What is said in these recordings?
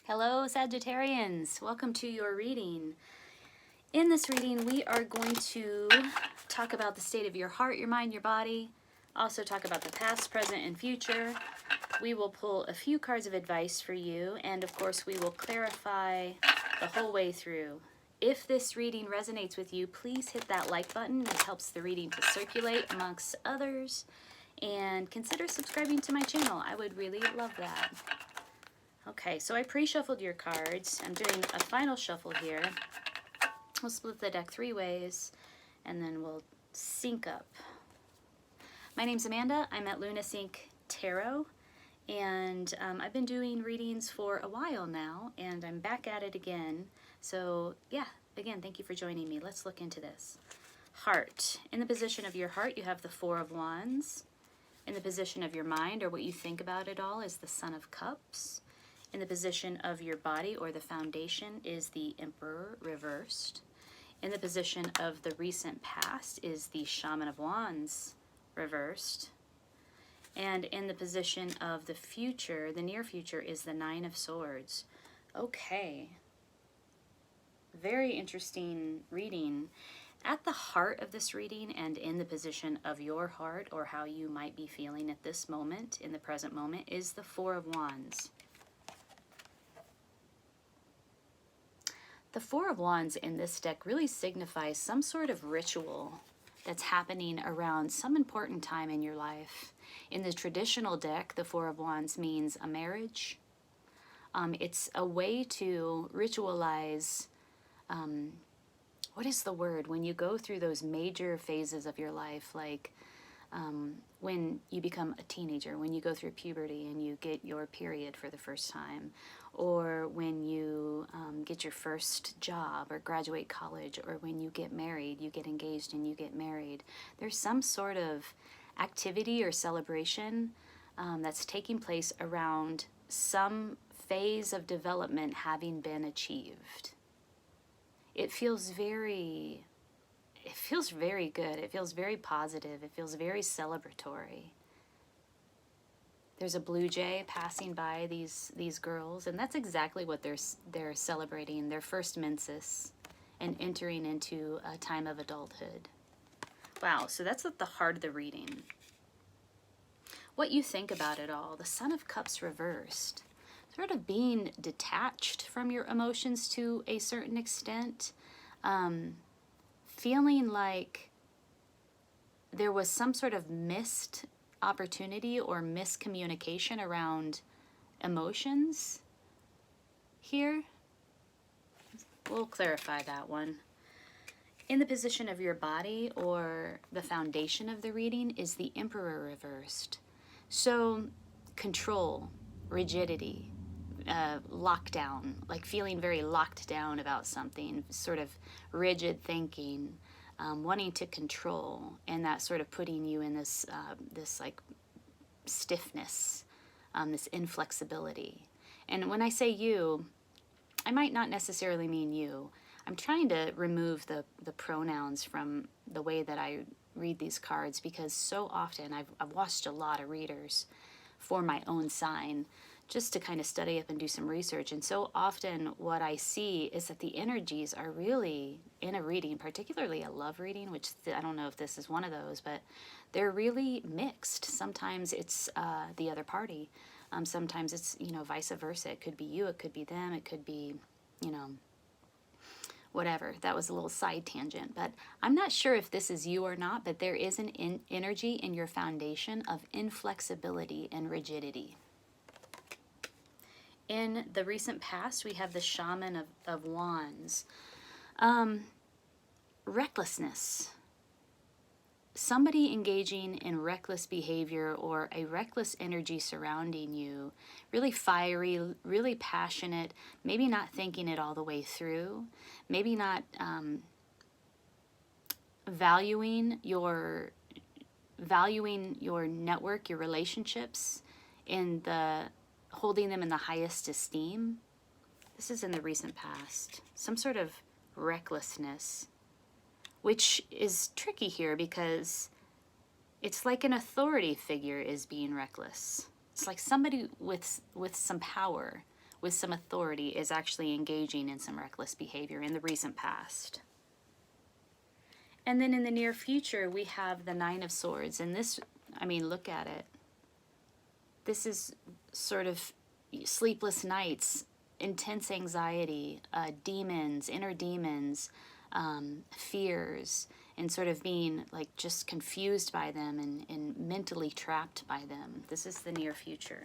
Hello, Sagittarians. Welcome to your reading. In this reading, we are going to talk about the state of your heart, your mind, your body. Also talk about the past, present, and future. We will pull a few cards of advice for you, and of course, we will clarify the whole way through. If this reading resonates with you, please hit that like button. It helps the reading to circulate amongst others. And consider subscribing to my channel. I would really love that. Okay, so I pre-shuffled your cards. I'm doing a final shuffle here. We'll split the deck 3 ways, and then we'll sync up. My name's Amanda. I'm at Luna Sync Tarot, and I've been doing readings for a while now, and I'm back at it again. So yeah, again, thank you for joining me. Let's look into this. Heart. In the position of your heart, you have the Four of Wands. In the position of your mind, or what you think about it all, is the Son of Cups. In the position of your body, or the foundation, is the Emperor reversed. In the position of the recent past is the Shaman of Wands reversed. And in the position of the future, the near future, is the Nine of Swords. Okay. Very interesting reading. At the heart of this reading, and in the position of your heart, or how you might be feeling at this moment, in the present moment, is the Four of Wands. The Four of Wands in this deck really signifies some sort of ritual that's happening around some important time in your life. In the traditional deck, the Four of Wands means a marriage. It's a way to ritualize, what is the word? When you go through those major phases of your life, like when you become a teenager, when you go through puberty and you get your period for the first time, or when you get your first job or graduate college, or when you get married, you get engaged and you get married. There's some sort of activity or celebration that's taking place around some phase of development having been achieved. It feels very good. It feels very positive. It feels very celebratory. There's a blue jay passing by these girls, and that's exactly what they're celebrating, their first menses and entering into a time of adulthood. Wow, so that's at the heart of the reading. What you think about it all, the Son of Cups reversed, sort of being detached from your emotions to a certain extent, feeling like there was some sort of missed opportunity or miscommunication around emotions here. We'll clarify that one. In the position of your body, or the foundation of the reading, is the Emperor reversed. So control, rigidity, lockdown, like feeling very locked down about something, sort of rigid thinking, wanting to control, and that sort of putting you in this like stiffness, this inflexibility. And when I say you, I might not necessarily mean you. I'm trying to remove the pronouns from the way that I read these cards, because so often I've watched a lot of readers for my own sign, just to kind of study up and do some research. And so often what I see is that the energies are really, in a reading, particularly a love reading, which I don't know if this is one of those, but they're really mixed. Sometimes it's the other party. Sometimes it's, vice versa. It could be you, it could be them, it could be, whatever. That was a little side tangent, but I'm not sure if this is you or not, but there is an energy in your foundation of inflexibility and rigidity. In the recent past, we have the Shaman of Wands. Recklessness. Somebody engaging in reckless behavior, or a reckless energy surrounding you. Really fiery, really passionate, maybe not thinking it all the way through. Maybe not valuing your network, your relationships, holding them in the highest esteem. This is in the recent past. Some sort of recklessness, which is tricky here because it's like an authority figure is being reckless. It's like somebody with some power, with some authority is actually engaging in some reckless behavior in the recent past. And then in the near future, we have the Nine of Swords. And this, I mean, look at it. This is sort of sleepless nights, intense anxiety, demons, inner demons, fears, and sort of being like just confused by them and mentally trapped by them. This is the near future.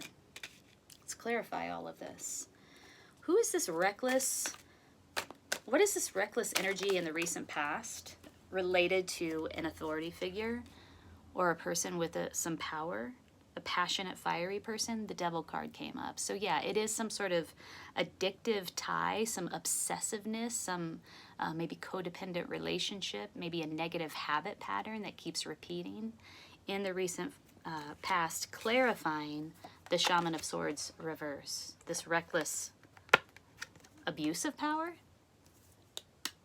Let's clarify all of this. Who is this reckless? What is this reckless energy in the recent past related to an authority figure or a person with some power? A passionate, fiery person? The Devil card came up. So yeah, it is some sort of addictive tie, some obsessiveness, some maybe codependent relationship, maybe a negative habit pattern that keeps repeating in the recent past, clarifying the Shaman of Swords reverse, this reckless abuse of power.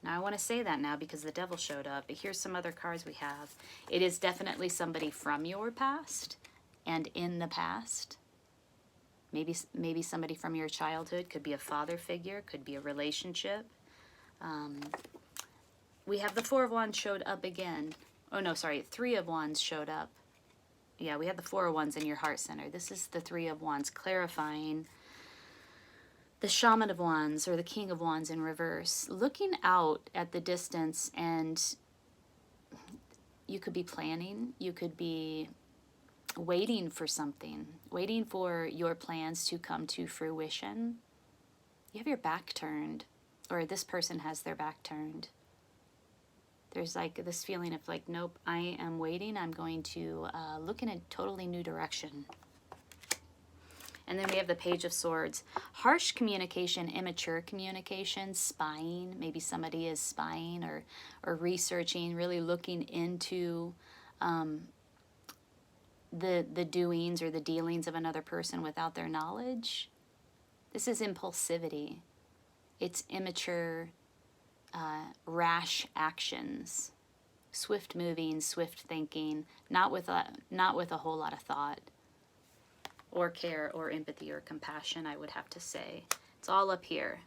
Now I want to say that now because the Devil showed up, but here's some other cards we have. It is definitely somebody from your past and in the past. Maybe somebody from your childhood. Could be a father figure, could be a relationship. We have the Four of Wands showed up again. Oh no, sorry, Three of Wands showed up. Yeah, we had the Four of Wands in your heart center. This is the Three of Wands, clarifying the Shaman of Wands or the King of Wands in reverse. Looking out at the distance, and you could be planning, you could be waiting for something, waiting for your plans to come to fruition. You have your back turned, or this person has their back turned. There's like this feeling of like, nope, I am waiting. I'm going to look in a totally new direction. And then we have the Page of Swords. Harsh communication, immature communication, spying. Maybe somebody is spying or researching, really looking into the doings or the dealings of another person without their knowledge. This is impulsivity. It's immature, rash actions, swift moving, swift thinking, not with a whole lot of thought or care or empathy or compassion, I would have to say. It's all up here.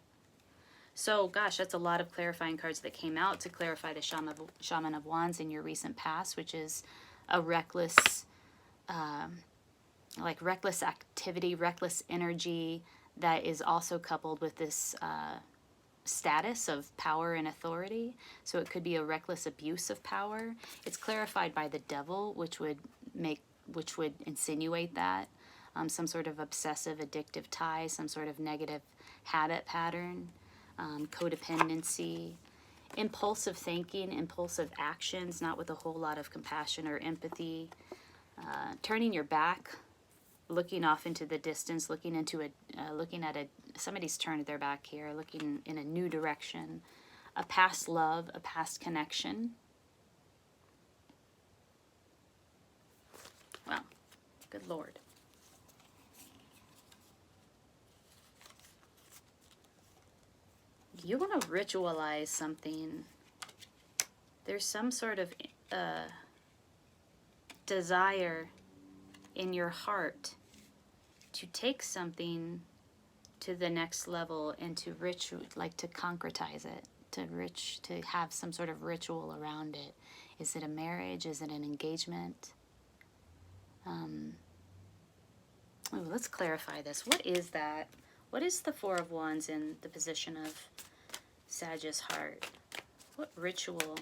So, gosh, that's a lot of clarifying cards that came out to clarify the Shaman of Wands in your recent past, which is a reckless, reckless activity, reckless energy that is also coupled with this status of power and authority. So it could be a reckless abuse of power. It's clarified by the Devil, which would insinuate that. Some sort of obsessive, addictive tie, some sort of negative habit pattern, codependency, impulsive thinking, impulsive actions, not with a whole lot of compassion or empathy, turning your back, looking off into the distance, looking at somebody's turned their back here, looking in a new direction, a past love, a past connection. Wow, good Lord. You want to ritualize something. There's some sort of desire in your heart to take something to the next level and to to concretize it, to have some sort of ritual around it. Is it a marriage? Is it an engagement? Let's clarify this. What is that? What is the Four of Wands in the position of Sag's heart? What ritual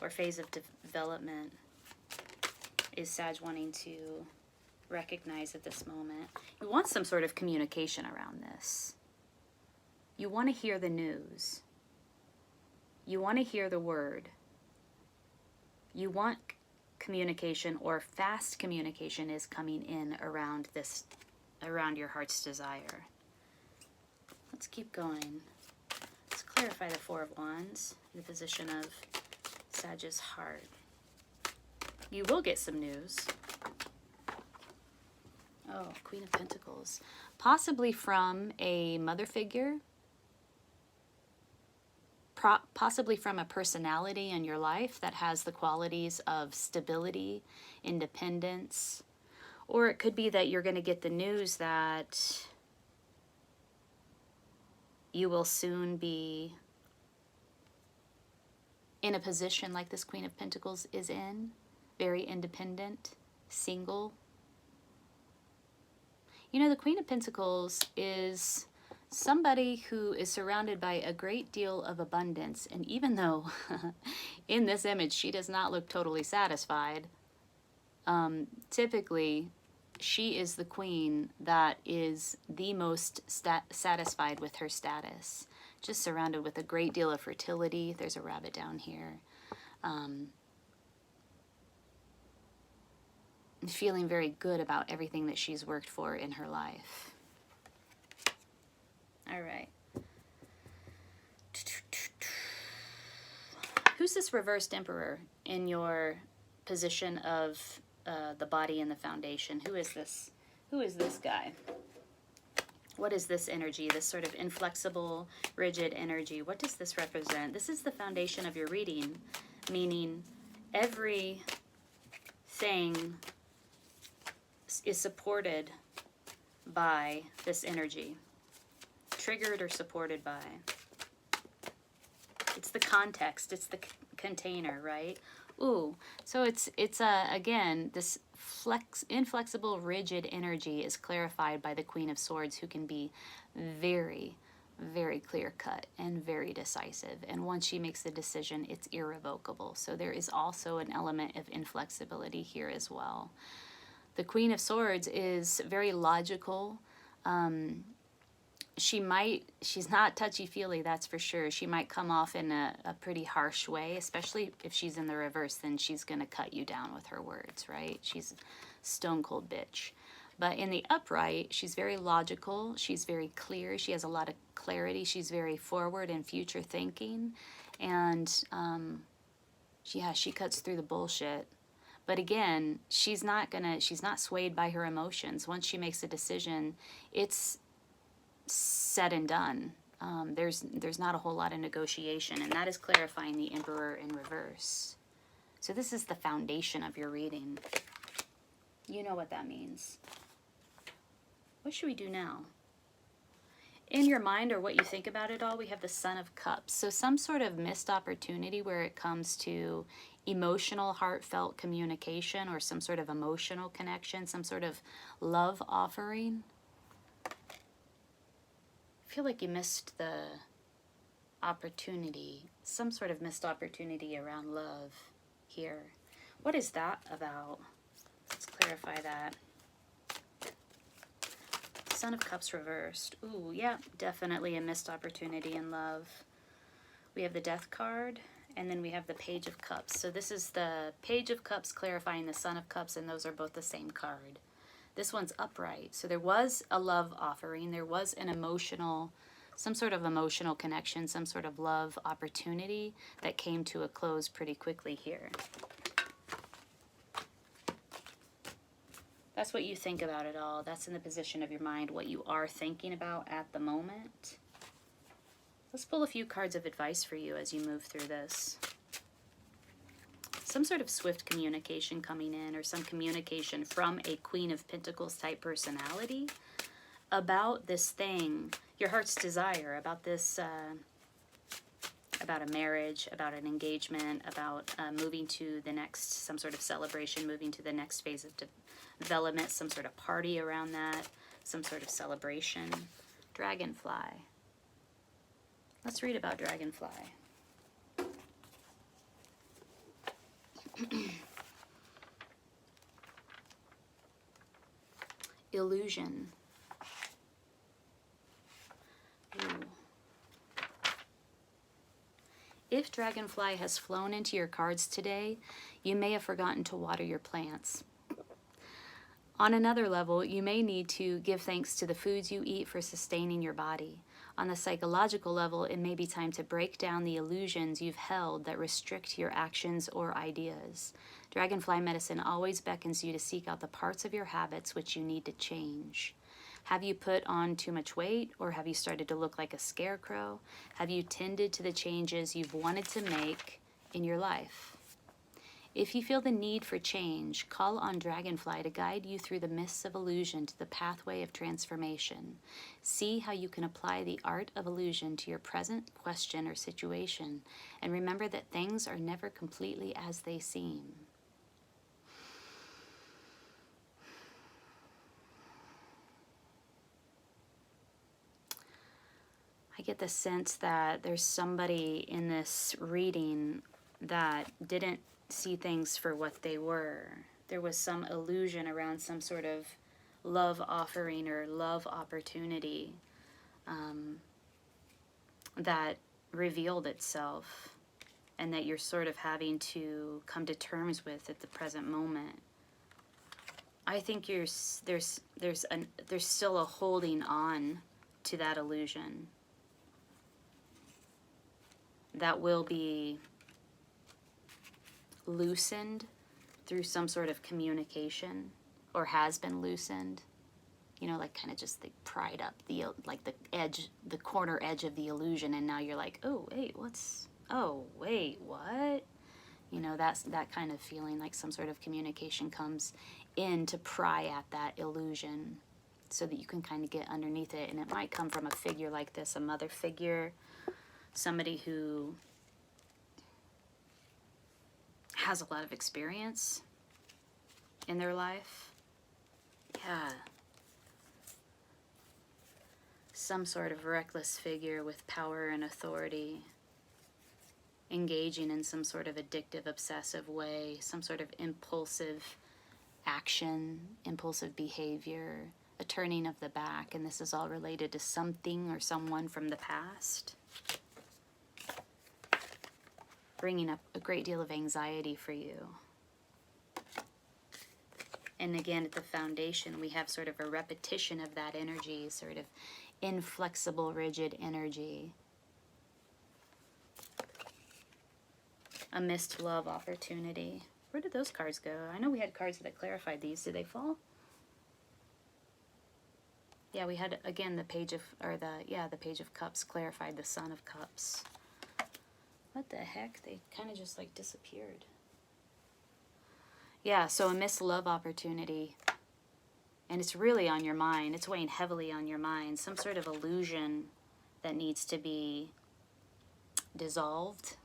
or phase of development is Sag wanting to recognize at this moment? You want some sort of communication around this. You want to hear the news. You want to hear the word. You want communication, or fast communication is coming in around your heart's desire. Let's keep going. Let's clarify the Four of Wands in the position of Sag's heart. You will get some news. Oh, Queen of Pentacles. Possibly from a mother figure. Possibly from a personality in your life that has the qualities of stability, independence. Or it could be that you're going to get the news that You will soon be in a position like this Queen of Pentacles is in, very independent, single. You know, the Queen of Pentacles is somebody who is surrounded by a great deal of abundance. And even though in this image she does not look totally satisfied, typically she is the queen that is the most satisfied with her status. Just surrounded with a great deal of fertility. There's a rabbit down here. Feeling very good about everything that she's worked for in her life. All right. Who's this reversed emperor in your position of the body and the foundation? Who is this? Who is this guy? What is this energy, this sort of inflexible, rigid energy? What does this represent? This is the foundation of your reading, meaning everything is supported by this energy, triggered or supported by. It's the context, it's the container, right? Ooh, so it's again, this inflexible, rigid energy is clarified by the Queen of Swords, who can be very, very clear-cut and very decisive. And once she makes the decision, it's irrevocable. So there is also an element of inflexibility here as well. The Queen of Swords is very logical. She's not touchy-feely, that's for sure. She might come off in a pretty harsh way, especially if she's in the reverse, then she's going to cut you down with her words, right? She's stone-cold bitch. But in the upright, she's very logical, she's very clear, she has a lot of clarity, she's very forward and future-thinking, and she cuts through the bullshit. But again, she's not swayed by her emotions. Once she makes a decision, it's said and done. There's not a whole lot of negotiation, and that is clarifying the Emperor in reverse. So this is the foundation of your reading. You know what that means. What should we do now? In your mind, or what you think about it all, we have the Son of Cups. So some sort of missed opportunity where it comes to emotional, heartfelt communication, or some sort of emotional connection, some sort of love offering. I feel like you missed the opportunity, some sort of missed opportunity around love here. What is that about? Let's clarify that. Son of Cups reversed. Ooh, yeah, definitely a missed opportunity in love. We have the Death card, and then we have the Page of Cups. So this is the Page of Cups clarifying the Son of Cups, and those are both the same card. This one's upright. So there was a love offering. There was an emotional, some sort of emotional connection, some sort of love opportunity that came to a close pretty quickly here. That's what you think about it all. That's in the position of your mind, what you are thinking about at the moment. Let's pull a few cards of advice for you as you move through this. Some sort of swift communication coming in, or some communication from a Queen of Pentacles type personality about this thing, your heart's desire, about this, about a marriage, about an engagement, about moving to the next, some sort of celebration, moving to the next phase of development, some sort of party around that, some sort of celebration. Dragonfly. Let's read about Dragonfly. Illusion. Ooh. If Dragonfly has flown into your cards today, you may have forgotten to water your plants. On another level, you may need to give thanks to the foods you eat for sustaining your body. On the psychological level, it may be time to break down the illusions you've held that restrict your actions or ideas. Dragonfly medicine always beckons you to seek out the parts of your habits which you need to change. Have you put on too much weight, or have you started to look like a scarecrow? Have you tended to the changes you've wanted to make in your life? If you feel the need for change, call on Dragonfly to guide you through the mists of illusion to the pathway of transformation. See how you can apply the art of illusion to your present question or situation, and remember that things are never completely as they seem. I get the sense that there's somebody in this reading that didn't see things for what they were. There was some illusion around some sort of love offering or love opportunity that revealed itself, and that you're sort of having to come to terms with at the present moment. I think there's still a holding on to that illusion that will be loosened through some sort of communication, or has been loosened, you know, like kind of just like pried up the, like the edge, the corner edge of the illusion, and now you're like, oh wait, what? You know, that's that kind of feeling, like some sort of communication comes in to pry at that illusion so that you can kind of get underneath it. And it might come from a figure like this, a mother figure, somebody who has a lot of experience in their life. Yeah. Some sort of reckless figure with power and authority, engaging in some sort of addictive, obsessive way, some sort of impulsive action, impulsive behavior, a turning of the back, and this is all related to something or someone from the past, bringing up a great deal of anxiety for you. And again, at the foundation, we have sort of a repetition of that energy, sort of inflexible, rigid energy. A missed love opportunity. Where did those cards go? I know we had cards that clarified these. Did they fall? Yeah, we had, again, the Page of, or the Page of Cups clarified the Son of Cups. What the heck? They kind of just like disappeared. Yeah, so a missed love opportunity. And it's really on your mind. It's weighing heavily on your mind. Some sort of illusion that needs to be dissolved.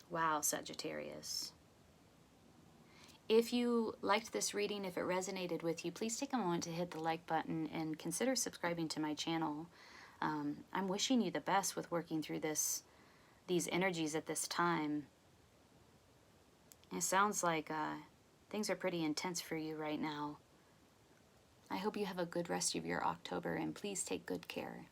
Wow, Sagittarius. If you liked this reading, if it resonated with you, please take a moment to hit the like button and consider subscribing to my channel. I'm wishing you the best with working through these energies at this time. It sounds like things are pretty intense for you right now. I hope you have a good rest of your October, and please take good care.